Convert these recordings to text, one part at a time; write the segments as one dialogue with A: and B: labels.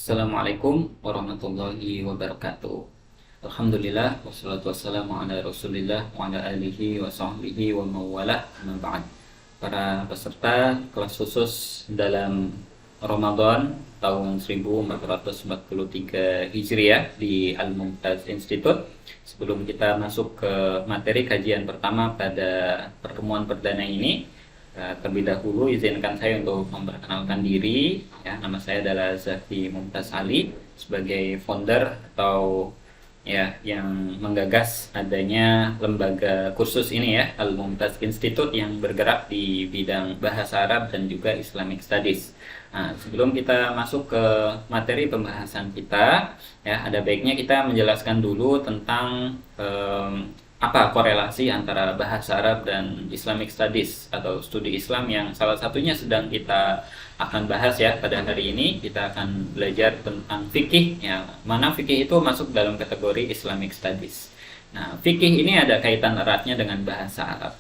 A: Assalamualaikum warahmatullahi wabarakatuh. Alhamdulillah wassalatu wassalamu ala Rasulillah wa ala alihi wa sahbihi wa mawalah. Amma ba'd. Para peserta kelas khusus dalam Ramadan tahun 1443 Hijriah di Al-Mumtaz Institute. Sebelum kita masuk ke materi kajian pertama pada pertemuan perdana ini, terlebih dahulu izinkan saya untuk memperkenalkan diri. Nama saya adalah Zaki Mumtaz Ali sebagai founder atau yang menggagas adanya lembaga kursus ini Al-Mumtaz Institute yang bergerak di bidang bahasa Arab dan juga Islamic Studies. Sebelum kita masuk ke materi pembahasan kita, ada baiknya kita menjelaskan dulu tentang apa korelasi antara bahasa Arab dan Islamic Studies atau studi Islam yang salah satunya sedang kita akan bahas pada hari ini. Kita akan belajar tentang fikih, mana fikih itu masuk dalam kategori Islamic Studies. Nah, fikih ini ada kaitan eratnya dengan bahasa Arab.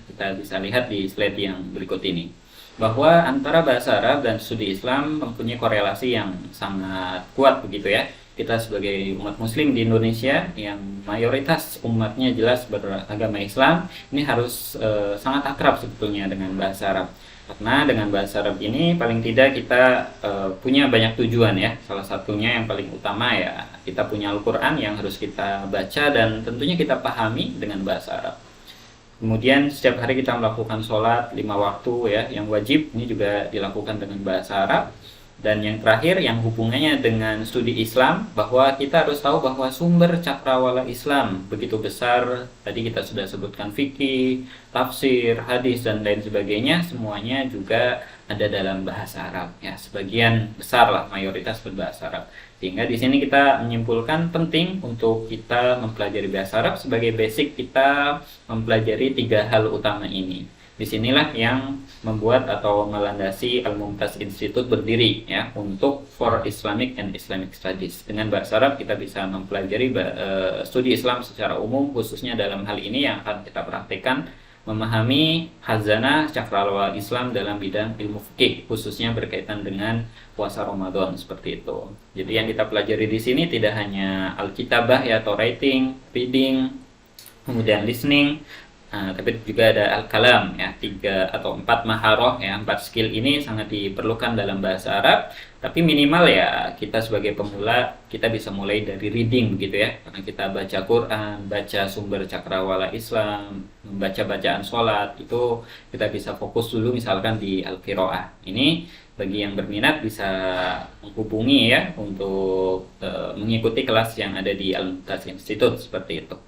A: Kita bisa lihat di slide yang berikut ini bahwa antara bahasa Arab dan studi Islam mempunyai korelasi yang sangat kuat begitu. Kita sebagai umat muslim di Indonesia yang mayoritas umatnya jelas beragama Islam, ini harus sangat akrab sebetulnya dengan bahasa Arab. Karena dengan bahasa Arab ini paling tidak kita punya banyak tujuan. Salah satunya yang paling utama kita punya Al-Quran yang harus kita baca dan tentunya kita pahami dengan bahasa Arab. Kemudian setiap hari kita melakukan sholat 5 waktu yang wajib, ini juga dilakukan dengan bahasa Arab. Dan yang terakhir yang hubungannya dengan studi Islam, bahwa kita harus tahu bahwa sumber cakrawala Islam begitu besar. Tadi kita sudah sebutkan fikih, tafsir, hadis dan lain sebagainya, semuanya juga ada dalam bahasa Arab. Sebagian besar mayoritas berbahasa Arab. Sehingga di sini kita menyimpulkan penting untuk kita mempelajari bahasa Arab sebagai basic kita mempelajari 3 hal utama ini. Disinilah yang membuat atau melandasi Al-Mumtaz Institute berdiri untuk for Islamic and Islamic Studies. Dengan bahasa Arab kita bisa mempelajari studi Islam secara umum, khususnya dalam hal ini yang akan kita praktekkan memahami khazanah cakrawala Islam dalam bidang ilmu fikih, khususnya berkaitan dengan puasa Ramadan seperti itu. Jadi yang kita pelajari di sini tidak hanya al-kitabah atau writing, reading, kemudian listening, tapi juga ada al-kalam 3 atau 4 maharoh 4 skill ini sangat diperlukan dalam bahasa Arab. Tapi minimal kita sebagai pemula kita bisa mulai dari reading begitu karena kita baca Quran, baca sumber cakrawala Islam, membaca bacaan sholat, itu kita bisa fokus dulu misalkan di al-qiraah. Ini bagi yang berminat bisa menghubungi untuk mengikuti kelas yang ada di Al-Mumtaz Institute seperti itu.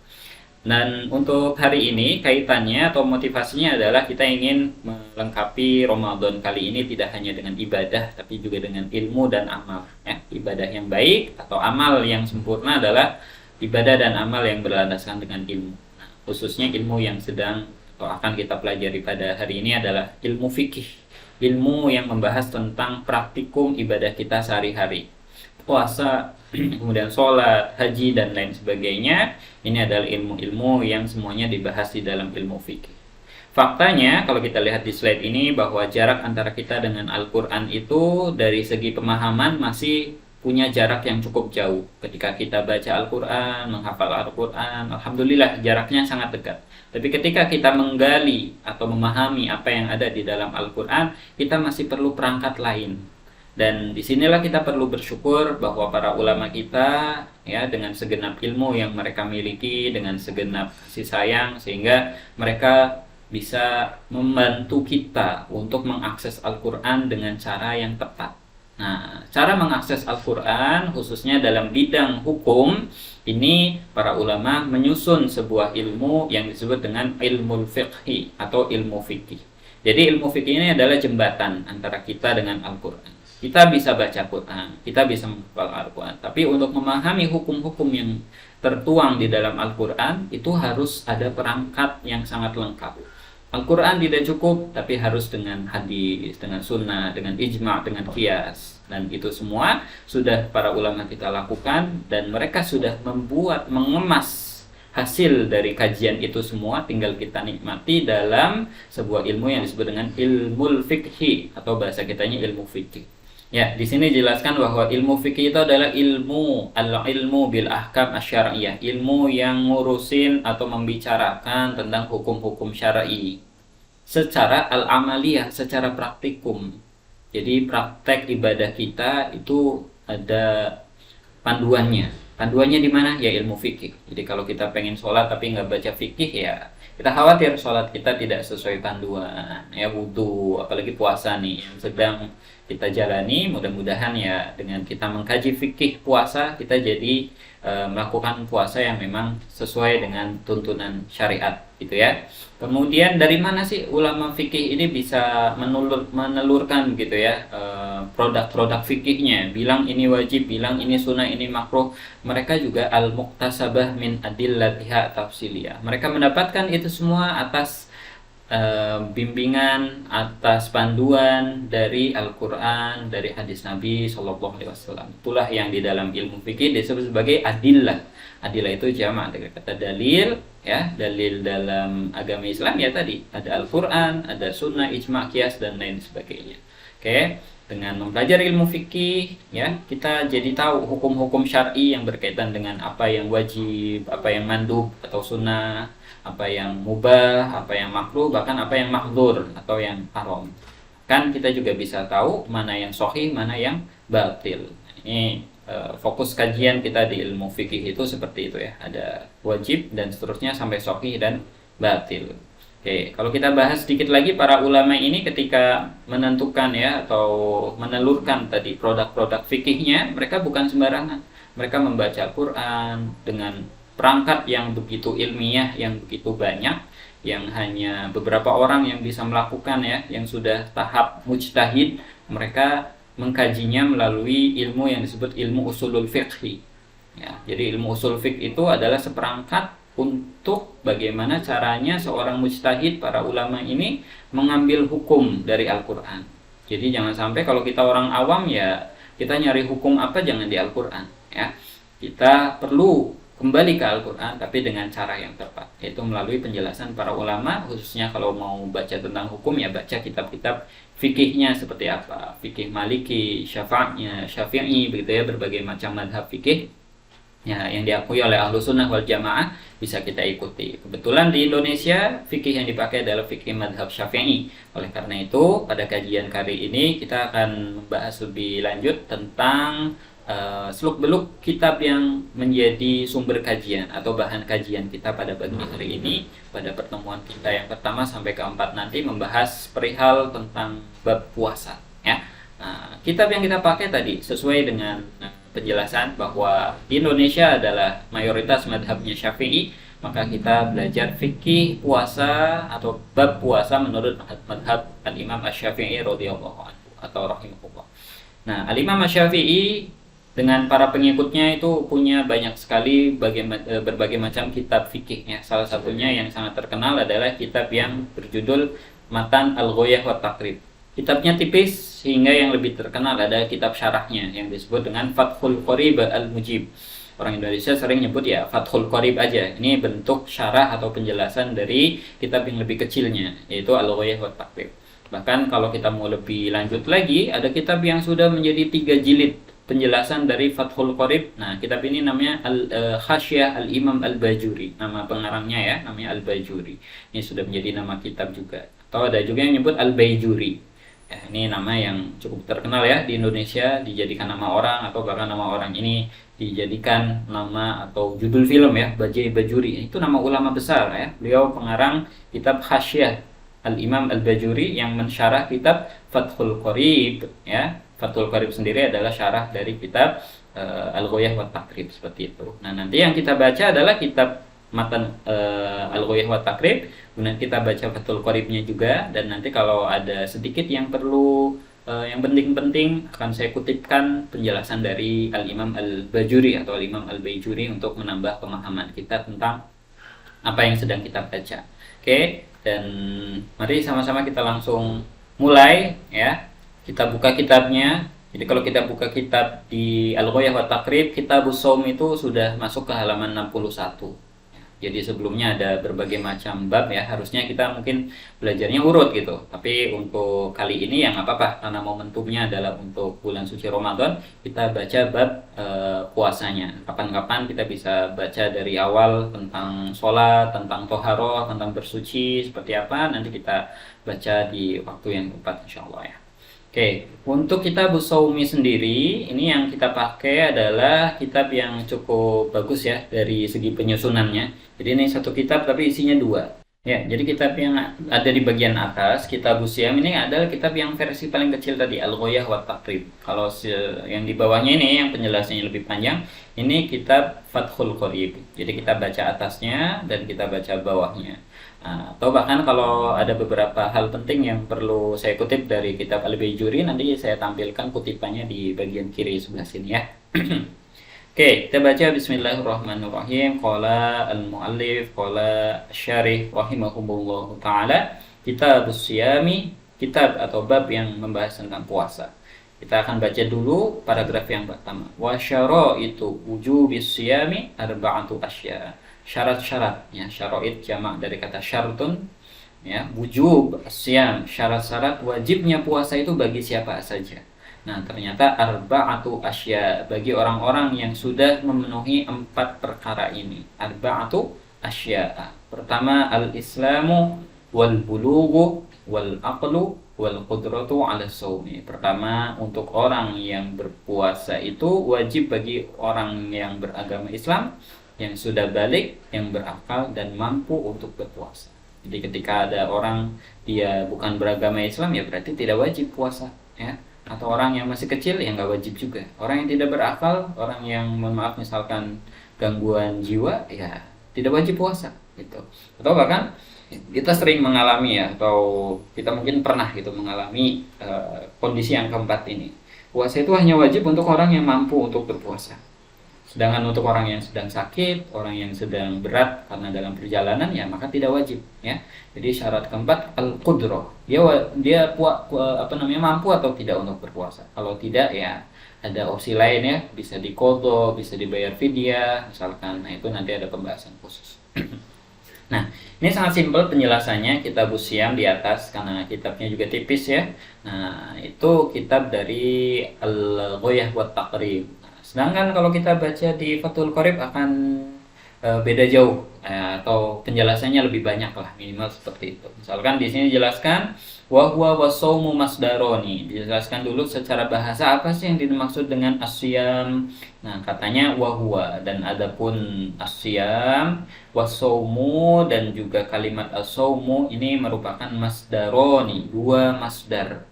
A: Dan untuk hari ini kaitannya atau motivasinya adalah kita ingin melengkapi Ramadan kali ini tidak hanya dengan ibadah tapi juga dengan ilmu dan amal. Ibadah yang baik atau amal yang sempurna adalah ibadah dan amal yang berlandaskan dengan ilmu. Khususnya ilmu yang sedang atau akan kita pelajari pada hari ini adalah ilmu fikih. Ilmu yang membahas tentang praktikum ibadah kita sehari-hari. Puasa, kemudian sholat, haji, dan lain sebagainya. Ini adalah ilmu-ilmu yang semuanya dibahas di dalam ilmu fikih. Faktanya, kalau kita lihat di slide ini, bahwa jarak antara kita dengan Al-Quran itu dari segi pemahaman masih punya jarak yang cukup jauh. Ketika kita baca Al-Quran, menghafal Al-Quran, alhamdulillah jaraknya sangat dekat. Tapi ketika kita menggali atau memahami apa yang ada di dalam Al-Quran, kita masih perlu perangkat lain. Dan disinilah kita perlu bersyukur bahwa para ulama kita dengan segenap ilmu yang mereka miliki, dengan segenap kasih sayang, sehingga mereka bisa membantu kita untuk mengakses Al-Quran dengan cara yang tepat. Nah, cara mengakses Al-Quran khususnya dalam bidang hukum ini para ulama menyusun sebuah ilmu yang disebut dengan ilmu fiqhi atau ilmu fikih. Jadi ilmu fikih ini adalah jembatan antara kita dengan Al-Quran. Kita bisa baca Quran, kita bisa menghafal Al-Quran, tapi untuk memahami hukum-hukum yang tertuang di dalam Al-Quran itu harus ada perangkat yang sangat lengkap. Al-Quran tidak cukup, tapi harus dengan hadis, dengan sunnah, dengan ijma', dengan qiyas. Dan itu semua sudah para ulama kita lakukan, dan mereka sudah mengemas hasil dari kajian itu semua, tinggal kita nikmati dalam sebuah ilmu yang disebut dengan ilmu fikih atau bahasa kitanya ilmu fikih. Ya, di sini jelaskan bahwa ilmu fikih itu adalah ilmu bil ahkam asyariyah, ilmu yang ngurusin atau membicarakan tentang hukum-hukum syar'i secara al-amaliyah, secara praktikum. Jadi praktek ibadah kita itu ada panduannya. Panduannya di mana? Ya ilmu fikih. Jadi kalau kita pengen sholat tapi nggak baca fikih, ya kita khawatir sholat kita tidak sesuai panduan. Ya wudhu, apalagi puasa nih yang sedang kita jalani. Mudah-mudahan ya dengan kita mengkaji fikih puasa, kita jadi melakukan puasa yang memang sesuai dengan tuntunan syariat, gitu ya. Kemudian dari mana sih ulama fikih ini bisa menelurkan gitu ya produk-produk fikihnya, bilang ini wajib, bilang ini sunnah, ini makruh. Mereka juga al-muktasabah min adillatiha tafsiliyah. Mereka mendapatkan itu semua atas bimbingan, atas panduan dari Al-Quran, dari hadis Nabi Shallallahu Alaihi Wasallam. Itulah yang di dalam ilmu fikih disebut sebagai adillah. Adillah itu jamak dari kata dalil, ya. Dalil dalam agama Islam ya tadi ada Al-Quran, ada sunnah, ijma, qiyas dan lain sebagainya. Oke, dengan mempelajari ilmu fikih, ya kita jadi tahu hukum-hukum syar'i yang berkaitan dengan apa yang wajib, apa yang mandub atau sunnah, apa yang mubah, apa yang makruh, bahkan apa yang mahdzur atau yang haram. Kan kita juga bisa tahu mana yang sahih, mana yang batil. Ini fokus kajian kita di ilmu fikih itu seperti itu ya. Ada wajib dan seterusnya sampai sahih dan batil. Oke, kalau kita bahas sedikit lagi, para ulama ini ketika menentukan ya atau menelurkan tadi produk-produk fikihnya, mereka bukan sembarangan. Mereka membaca Al-Quran dengan perangkat yang begitu ilmiah, yang begitu banyak, yang hanya beberapa orang yang bisa melakukan ya, yang sudah tahap mujtahid. Mereka mengkajinya melalui ilmu yang disebut ilmu usulul fiqh. Ya, jadi ilmu usul fiqh itu adalah seperangkat untuk bagaimana caranya seorang mujtahid, para ulama ini mengambil hukum dari Al-Quran. Jadi jangan sampai kalau kita orang awam ya kita nyari hukum apa jangan di Al-Quran ya. Kita perlu kembali ke Al-Quran tapi dengan cara yang tepat, yaitu melalui penjelasan para ulama. Khususnya kalau mau baca tentang hukum ya baca kitab-kitab fikihnya seperti apa, fikih Maliki, Syafi'i begitu ya, berbagai macam mazhab fikih ya, yang diakui oleh ahlu sunnah wal jamaah bisa kita ikuti. Kebetulan di Indonesia fikih yang dipakai adalah fikih madhab Syafi'i. Oleh karena itu pada kajian kali ini kita akan membahas lebih lanjut tentang seluk-beluk kitab yang menjadi sumber kajian atau bahan kajian kita pada pagi hari ini. Pada pertemuan kita yang pertama sampai keempat nanti membahas perihal tentang bab puasa ya. Nah, kitab yang kita pakai tadi sesuai dengan penjelasan bahwa di Indonesia adalah mayoritas madhabnya Syafi'i, maka kita belajar fikih puasa atau bab puasa menurut madhab Al-Imam Asy-Syafi'i radhiyallahu anhu atau rahimahullah. Nah, Al-Imam Asy-Syafi'i dengan para pengikutnya itu punya banyak sekali berbagai macam kitab fikihnya. Salah satunya yang sangat terkenal adalah kitab yang berjudul Matan Al-Ghayah wa Taqrib. Kitabnya tipis sehingga yang lebih terkenal adalah kitab syarahnya yang disebut dengan Fathul Qorib Al-Mujib. Orang Indonesia sering nyebut ya Fathul Qorib aja. Ini bentuk syarah atau penjelasan dari kitab yang lebih kecilnya, yaitu Al-Ghayah wa Taqrib. Bahkan kalau kita mau lebih lanjut lagi, ada kitab yang sudah menjadi 3 jilid penjelasan dari Fathul Qorib. Nah, kitab ini namanya Khasyah Al-Imam Al-Bajuri. Nama pengarangnya ya, namanya Al-Bajuri. Ini sudah menjadi nama kitab juga. Atau ada juga yang menyebut Al-Bajuri. Ya, ini nama yang cukup terkenal ya di Indonesia, dijadikan nama orang atau bahkan nama orang ini dijadikan nama atau judul film ya, Bajai Bajuri. Itu nama ulama besar ya. Beliau pengarang kitab Khasyah Al-Imam Al-Bajuri yang mensyarah kitab Fathul Qorib ya. Fathul Qorib sendiri adalah syarah dari kitab Al-Ghayah wa Taqrib seperti itu. Nah, nanti yang kita baca adalah kitab Matan Al-Ghayah wa Taqrib, kemudian kita baca Fathul Qoribnya juga, dan nanti kalau ada sedikit yang perlu yang penting-penting akan saya kutipkan penjelasan dari Al-Imam Al-Bajuri atau Al-Imam Al-Bajuri untuk menambah pemahaman kita tentang apa yang sedang kita baca. Oke, dan mari sama-sama kita langsung mulai ya. Kita buka kitabnya. Jadi kalau kita buka kitab di Al-Ghayah wa Taqrib, Kitabus Shaum itu sudah masuk ke halaman 61. Jadi sebelumnya ada berbagai macam bab ya, harusnya kita mungkin belajarnya urut gitu. Tapi untuk kali ini ya nggak apa-apa, karena momentumnya adalah untuk bulan suci Ramadan, kita baca bab puasanya. Kapan-kapan kita bisa baca dari awal tentang sholat, tentang toharoh, tentang bersuci, seperti apa, nanti kita baca di waktu yang tepat insya Allah ya. Oke, untuk kitab Saumi sendiri, ini yang kita pakai adalah kitab yang cukup bagus ya dari segi penyusunannya. Jadi ini satu kitab tapi isinya dua. Ya, jadi kitab yang ada di bagian atas, kitab Siam ini adalah kitab yang versi paling kecil tadi, Al-Ghoyah wa Taqrib. Kalau yang di bawahnya ini, yang penjelasannya lebih panjang, ini kitab Fathul Qorib. Jadi kita baca atasnya dan kita baca bawahnya. Nah, atau bahkan kalau ada beberapa hal penting yang perlu saya kutip dari kitab Al-Baijuri, nanti saya tampilkan kutipannya di bagian kiri sebelah sini ya. Oke, kita baca Bismillahirrahmanirrahim. Qala al-muallif, qala syarih rahimahumullah ta'ala, kitab Siyami, kitab atau bab yang membahas tentang puasa. Kita akan baca dulu paragraf yang pertama. Wa syaraitu wujubis siyami arba'atu asya. Syarat-syarat ya, syara'id jamak dari kata syartun ya, wujub siyam, syarat-syarat wajibnya puasa itu bagi siapa saja. Nah, ternyata arba'atu asya, bagi orang-orang yang sudah memenuhi 4 perkara ini. Arba'atu asya. Pertama, al-islamu wal bulughu wal aqlu wal qudratu 'ala shaumi. Pertama, untuk orang yang berpuasa itu wajib bagi orang yang beragama Islam, yang sudah balik, yang berakal dan mampu untuk berpuasa. Jadi ketika ada orang dia bukan beragama Islam ya berarti tidak wajib puasa ya. Atau orang yang masih kecil ya nggak wajib juga. Orang yang tidak berakal, orang yang maaf misalkan gangguan jiwa ya tidak wajib puasa gitu. Atau bahkan kita sering mengalami ya, atau kita mungkin pernah gitu mengalami kondisi yang keempat ini. Puasa itu hanya wajib untuk orang yang mampu untuk berpuasa. Sedangkan untuk orang yang sedang sakit, orang yang sedang berat karena dalam perjalanan ya maka tidak wajib ya. Jadi syarat keempat al-qudrah. Dia mampu atau tidak untuk berpuasa. Kalau tidak ya ada opsi lain ya, bisa diqadha, bisa dibayar fidyah misalkan. Nah, itu nanti ada pembahasan khusus. Nah, ini sangat simpel penjelasannya, kitab Siyam di atas karena kitabnya juga tipis ya. Nah, itu kitab dari Al-Ghoyah wa Taqrib. Sedangkan kalau kita baca di Fathul Qorib akan beda jauh atau penjelasannya lebih banyak lah, minimal seperti itu. Misalkan di sini dijelaskan wa huwa wasaumu masdaroni. Dijelaskan dulu secara bahasa apa sih yang dimaksud dengan asyam. Nah, katanya wa huwa, dan adapun asyam, wasaumu dan juga kalimat asaumu ini merupakan masdaroni, dua masdar.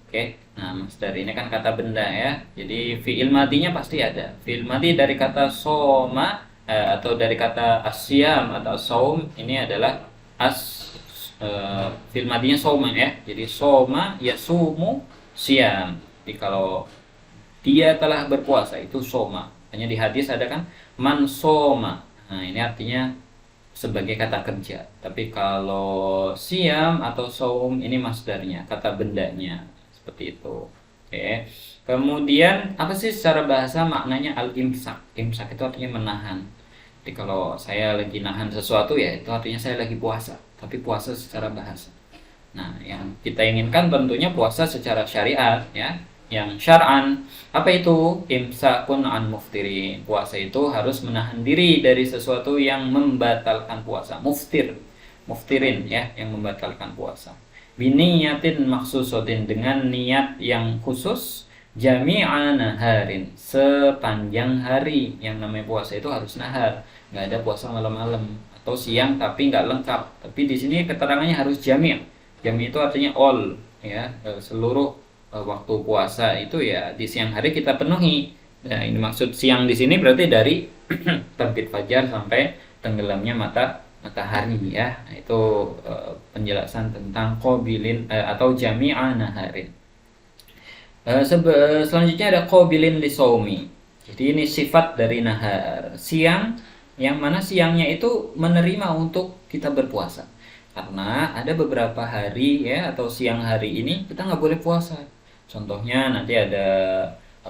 A: Oke. Nah, masdar ini kan kata benda ya. Jadi fi'il madinya pasti ada. Fi'il madi dari kata soma atau dari kata asyam atau saum ini adalah fi'il madinya soma ya. Jadi soma yasumu siyam. Jadi kalau dia telah berpuasa itu soma. Hanya di hadis ada kan man soma. Nah, ini artinya sebagai kata kerja. Tapi kalau siyam atau saum ini masdarnya, kata bendanya. Seperti itu. Oke. Kemudian apa sih secara bahasa maknanya al-imsak? Imsak itu artinya menahan. Jadi kalau saya lagi nahan sesuatu ya itu artinya saya lagi puasa, tapi puasa secara bahasa. Nah, yang kita inginkan tentunya puasa secara syariat ya. Yang syar'an apa itu? Imsakun an muftirin. Puasa itu harus menahan diri dari sesuatu yang membatalkan puasa. Muftirin ya, yang membatalkan puasa. Biniyatin maksusotin, dengan niat yang khusus, jami'a naharin, sepanjang hari. Yang namanya puasa itu harus nahar, nggak ada puasa malam-malam atau siang tapi nggak lengkap. Tapi di sini keterangannya harus jami'. Jami' itu artinya all ya, seluruh waktu puasa itu ya di siang hari kita penuhi. Nah, ini maksud siang di sini berarti dari terbit fajar sampai tenggelamnya matahari ya. Nah, itu penjelasan tentang qabilin atau jami'a naharin. Selanjutnya ada qabilin lisaumi. Jadi ini sifat dari nahar, siang, yang mana siangnya itu menerima untuk kita berpuasa. Karena ada beberapa hari ya atau siang hari ini kita nggak boleh puasa. Contohnya nanti ada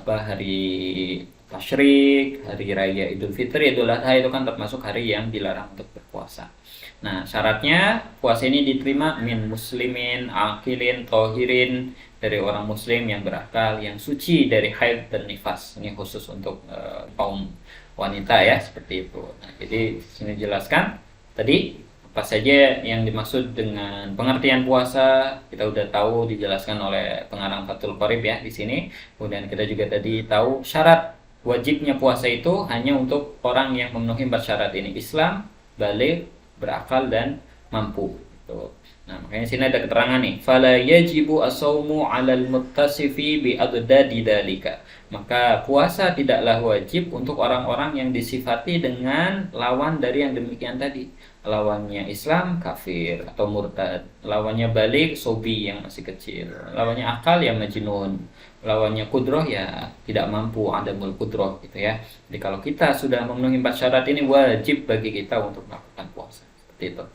A: hari tasyrik, hari raya Idul Fitri, Idul Adha itu kan termasuk hari yang dilarang untuk berpuasa. Nah, syaratnya puasa ini diterima min muslimin, akilin, tohirin, dari orang muslim yang berakal, yang suci dari haid dan nifas. Ini khusus untuk kaum wanita ya, seperti itu. Nah, jadi sini jelaskan tadi apa saja yang dimaksud dengan pengertian puasa. Kita udah tahu, dijelaskan oleh pengarang Fathul Qorib ya di sini. Kemudian kita juga tadi tahu syarat wajibnya puasa itu hanya untuk orang yang memenuhi 4 syarat ini: Islam, baligh, berakal, dan mampu. Gitu. Nah, makanya sini ada keterangan nih, fala yajibu as-saumu 'alal muttasifi bi adadi dalika. Maka puasa tidaklah wajib untuk orang-orang yang disifati dengan lawan dari yang demikian tadi. Lawannya Islam, kafir atau murtad. Lawannya balik, sobi yang masih kecil. Lawannya akal, ya majnun. Lawannya kudroh, ya tidak mampu, adamul kudroh gitu ya. Jadi kalau kita sudah memenuhi 4 syarat ini, wajib bagi kita untuk melakukan puasa. Seperti itu.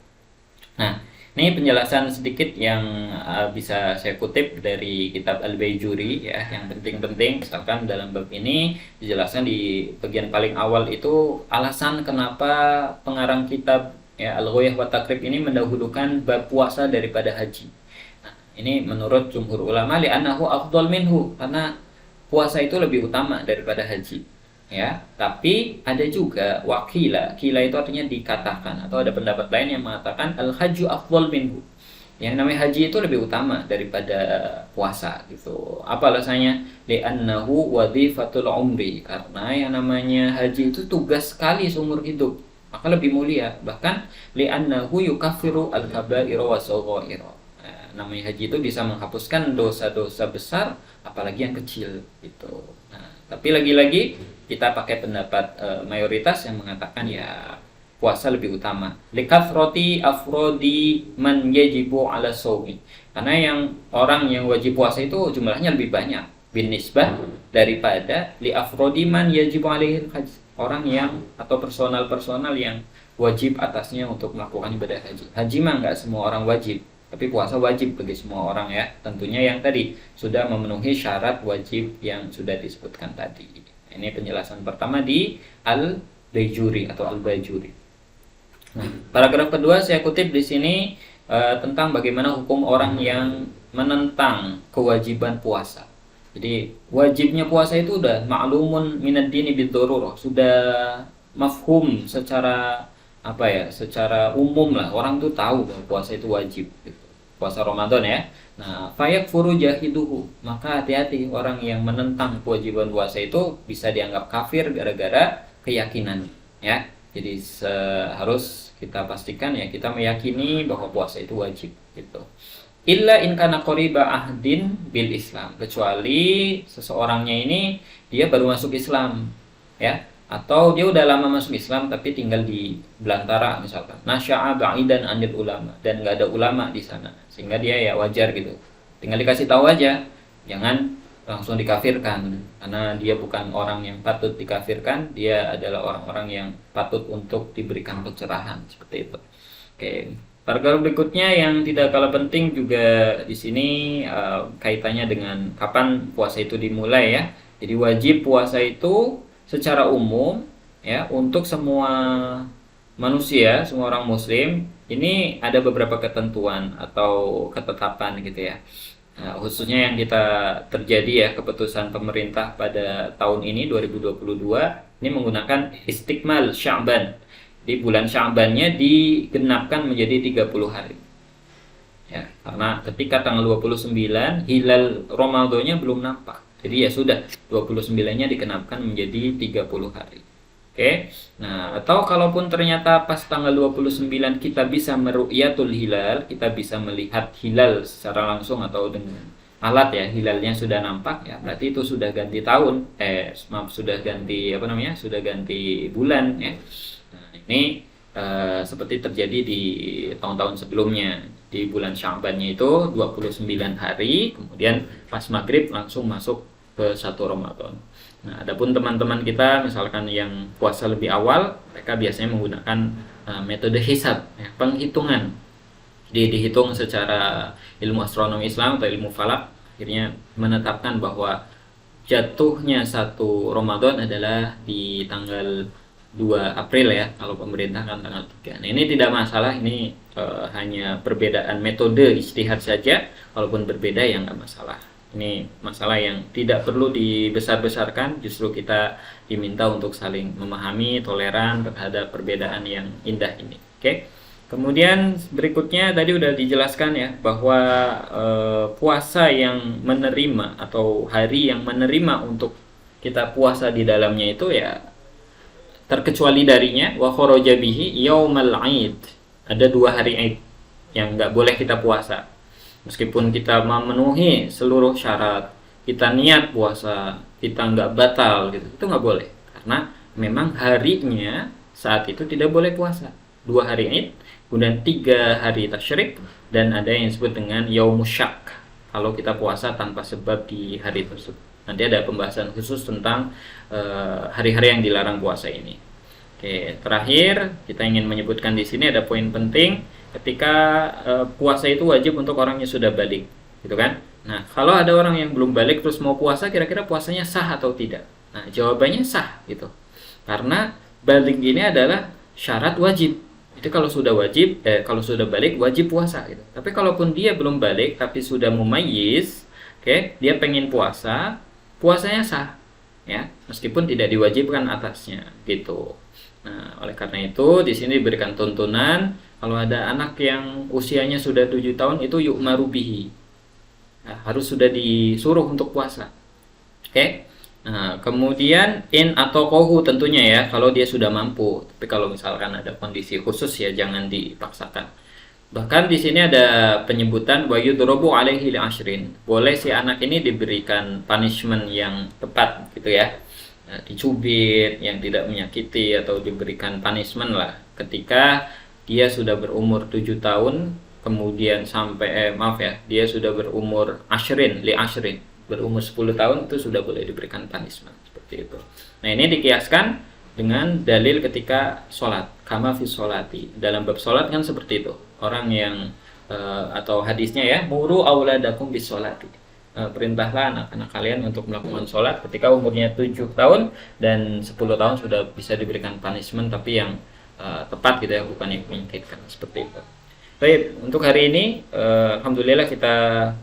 A: Nah, ini penjelasan sedikit yang bisa saya kutip dari kitab Al-Baijuri ya, yang penting-penting. Misalkan dalam bab ini dijelaskan di bagian paling awal itu alasan kenapa pengarang kitab ya Al-Ghayah wa Taqrib ini mendahulukan bab puasa daripada haji. Nah, ini menurut jumhur ulama li'annahu afdal minhu, karena puasa itu lebih utama daripada haji. Ya, tapi ada juga wakila, kila itu artinya dikatakan, atau ada pendapat lain yang mengatakan al-hajju afdal minhu. Yang namanya haji itu lebih utama daripada puasa gitu. Apa alasannya? Li'annahu wadhifatul umri, karena yang namanya haji itu tugas sekali seumur hidup, maka lebih mulia. Bahkan li'annahu yukaffiru al-kaba'ira wa saghaira. Namanya haji itu bisa menghapuskan dosa-dosa besar, apalagi yang kecil gitu. Nah, tapi lagi-lagi kita pakai pendapat mayoritas yang mengatakan ya puasa lebih utama. Likathroti afrodi man yajibu ala shaumi. Karena yang orang yang wajib puasa itu jumlahnya lebih banyak binisbah daripada li afrodi man yajibu alaihi haji. Orang yang atau personal yang wajib atasnya untuk melakukan ibadah haji. Haji mah enggak semua orang wajib, tapi puasa wajib bagi semua orang ya. Tentunya yang tadi sudah memenuhi syarat wajib yang sudah disebutkan tadi. Ini penjelasan pertama di Al-Baijuri atau Al-Baijuri. Nah, paragraf kedua saya kutip di sini tentang bagaimana hukum orang yang menentang kewajiban puasa. Jadi wajibnya puasa itu udah ma'lumun minad dini bid-darurah, sudah mafhum secara apa ya, secara umum lah, orang tuh tahu bahwa puasa itu wajib gitu. Puasa Ramadan ya. Nah, fayakfuru jahiduhu, maka hati-hati orang yang menentang kewajiban puasa itu bisa dianggap kafir gara-gara keyakinan ya. Jadi harus kita pastikan ya, kita meyakini bahwa puasa itu wajib gitu. Illa in kana qariba ahdin bil Islam, kecuali seseorangnya ini dia baru masuk Islam ya, atau dia udah lama masuk Islam tapi tinggal di belantara misalkan, nasya'a ba'idan anil ulama, dan nggak ada ulama di sana, sehingga dia ya wajar gitu, tinggal dikasih tahu aja, jangan langsung dikafirkan, karena dia bukan orang yang patut dikafirkan, dia adalah orang-orang yang patut untuk diberikan pencerahan seperti itu. Oke, paragraf berikutnya yang tidak kalah penting juga di sini kaitannya dengan kapan puasa itu dimulai ya. Jadi wajib puasa itu secara umum ya untuk semua manusia, semua orang muslim. Ini ada beberapa ketentuan atau ketetapan gitu ya. Nah, khususnya yang kita terjadi ya, keputusan pemerintah pada tahun ini 2022 ini menggunakan istikmal Sya'ban. Di bulan Sya'bannya digenapkan menjadi 30 hari. Ya, karena ketika tanggal 29 hilal Ramadannya belum nampak. Jadi ya sudah 29-nya digenapkan menjadi 30 hari. Oke. Nah, atau kalaupun ternyata pas tanggal 29 kita bisa meru'yatul hilal, kita bisa melihat hilal secara langsung atau dengan alat ya, hilalnya sudah nampak ya, berarti itu sudah ganti tahun. Sudah ganti apa namanya? Sudah ganti bulan ya. Nah, ini seperti terjadi di tahun-tahun sebelumnya. Di bulan Sya'bannya itu 29 hari, kemudian pas maghrib langsung masuk ke 1 Ramadan. Nah, adapun teman-teman kita misalkan yang puasa lebih awal, mereka biasanya menggunakan metode hisab, ya, penghitungan. Jadi dihitung secara ilmu astronomi Islam atau ilmu falak, akhirnya menetapkan bahwa jatuhnya 1 Ramadan adalah di tanggal 2 April ya, kalau pemerintah kan tanggal 3. Nah, ini tidak masalah, ini hanya perbedaan metode ijtihad saja, walaupun berbeda ya nggak masalah. Ini masalah yang tidak perlu dibesar-besarkan, justru kita diminta untuk saling memahami, toleran terhadap perbedaan yang indah ini. Oke. Kemudian berikutnya tadi udah dijelaskan ya bahwa puasa yang menerima atau hari yang menerima untuk kita puasa di dalamnya itu ya terkecuali darinya wa kharaja bihi yaumal aid. Ada 2 hari Id yang nggak boleh kita puasa. Meskipun kita memenuhi seluruh syarat, kita niat puasa, kita nggak batal gitu, itu nggak boleh. Karena memang harinya saat itu tidak boleh puasa. 2 hari Id, kemudian 3 hari tasyrik, dan ada yang disebut dengan yaumus syak, kalau kita puasa tanpa sebab di hari tersebut. Nanti ada pembahasan khusus tentang hari-hari yang dilarang puasa ini. Oke, terakhir kita ingin menyebutkan di sini ada poin penting ketika puasa itu wajib untuk orang yang sudah balik, gitu kan? Nah, kalau ada orang yang belum balik terus mau puasa, kira-kira puasanya sah atau tidak? Nah, jawabannya sah gitu. Karena balik ini adalah syarat wajib. Itu kalau sudah wajib, kalau sudah balik wajib puasa gitu. Tapi kalaupun dia belum balik tapi sudah mumayyiz, oke, dia pengen puasa, puasanya sah, ya, meskipun tidak diwajibkan atasnya, gitu. Nah, oleh karena itu di sini diberikan tuntunan kalau ada anak yang usianya sudah 7 tahun itu yu'maru bihi. Nah, harus sudah disuruh untuk puasa. Oke. Nah, kemudian in atau kohu tentunya ya kalau dia sudah mampu. Tapi kalau misalkan ada kondisi khusus ya jangan dipaksakan. Bahkan di sini ada penyebutan wa yudrobu alaihi li'ashrin. Boleh si anak ini diberikan punishment yang tepat gitu ya. Nah, dicubit yang tidak menyakiti atau diberikan punishment lah ketika dia sudah berumur 7 tahun kemudian sampai dia sudah berumur li'ashrin, berumur 10 tahun itu sudah boleh diberikan punishment seperti itu. Nah, ini dikiaskan dengan dalil ketika sholat, kama fi sholati. Dalam bab sholat kan seperti itu. Orang yang atau hadisnya ya, muru auladakum bis sholati. Perintahlah anak-anak kalian untuk melakukan sholat ketika umurnya 7 tahun dan 10 tahun sudah bisa diberikan punishment, tapi yang tepat gitu ya, bukan yang menyakitkan seperti itu. Baik, untuk hari ini alhamdulillah kita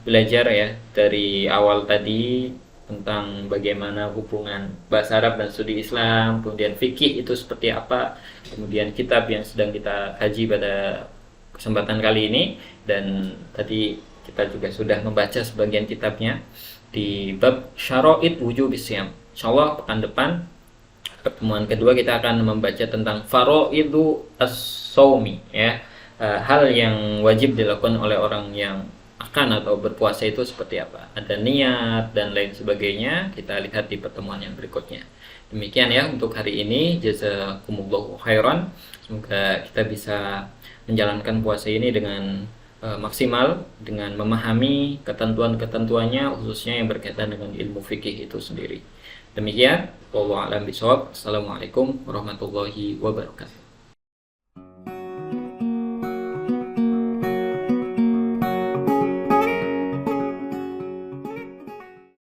A: belajar ya dari awal tadi tentang bagaimana hubungan bahasa Arab dan studi Islam, kemudian fikih itu seperti apa, kemudian kitab yang sedang kita kaji pada kesempatan kali ini, dan tadi kita juga sudah membaca sebagian kitabnya di bab syara'id wujubis shiyam. Insyaallah pekan depan pertemuan kedua kita akan membaca tentang faraidu as-shaumi ya. Hal yang wajib dilakukan oleh orang yang akan atau berpuasa itu seperti apa, ada niat dan lain sebagainya, kita lihat di pertemuan yang berikutnya. Demikian ya untuk hari ini, jazakumullahu khairan. Semoga kita bisa menjalankan puasa ini dengan maksimal, dengan memahami ketentuan-ketentuannya, khususnya yang berkaitan dengan ilmu fikih itu sendiri. Demikian, wallahu a'lam bishawab. Assalamualaikum warahmatullahi wabarakatuh.